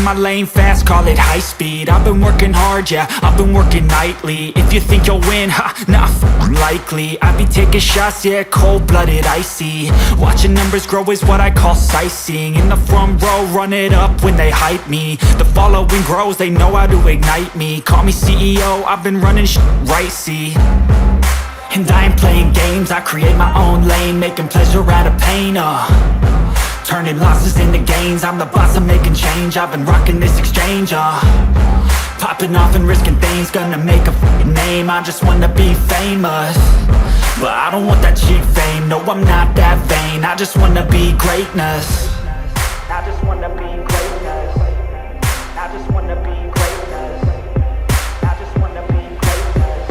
my lane fast, call it high speed. I've been working hard, yeah, I've been working nightly. If you think you'll win, ha, not likely. I be taking shots, yeah, cold-blooded, icy. Watching numbers grow is what I call sightseeing. In the front row, run it up when they hype me. The following grows, they know how to ignite me. Call me CEO, I've been running right, see. And I ain't playing games, I create my own lane, making pleasure out of pain, turning losses into gains. I'm the boss, I'm making change. I've been rocking this exchange, popping off and risking things. Gonna make a f***ing name. I just wanna be famous, but I don't want that cheap fame. No, I'm not that vain. I just wanna be greatness. I just wanna be greatness. I just wanna be greatness. I just wanna be greatness.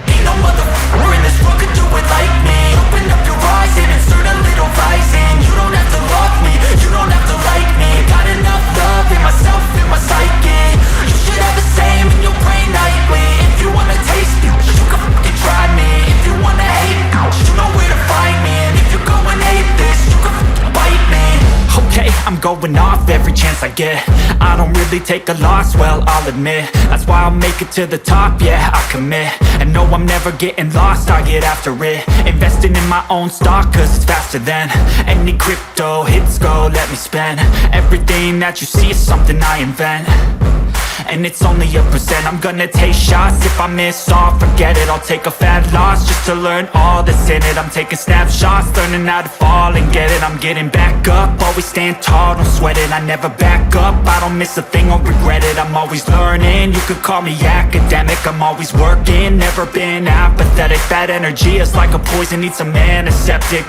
Ain't no motherfucker in this world could do it like me. Open up your eyes and insert a little rising. You don't have to love me, you don't have to like me. Got enough love in myself, in my psyche. You should have the same in your brain nightly. If you wanna taste it, you can fucking try me. If you wanna hate it, you know where to find me. And if you're going hate this, you can fucking bite me. Okay, I'm going off every chance I get. I don't really take a loss, well, I'll admit. That's why I'll make it to the top, yeah, I commit. And no, I'm never getting lost, I get after it. Investing in my own stock, cause it's faster than any crypto hits go, let me spend. Everything that you see is something I invent, and it's only a percent. I'm gonna take shots, if I miss all, forget it. I'll take a fat loss just to learn all that's in it. I'm taking snapshots, learning how to fall and get it. I'm getting back up, always stand tall, don't sweat it. I never back up, I don't miss a thing or regret it. I'm always learning, you could call me academic. I'm always working, never been apathetic. That energy is like a poison, needs a antiseptic.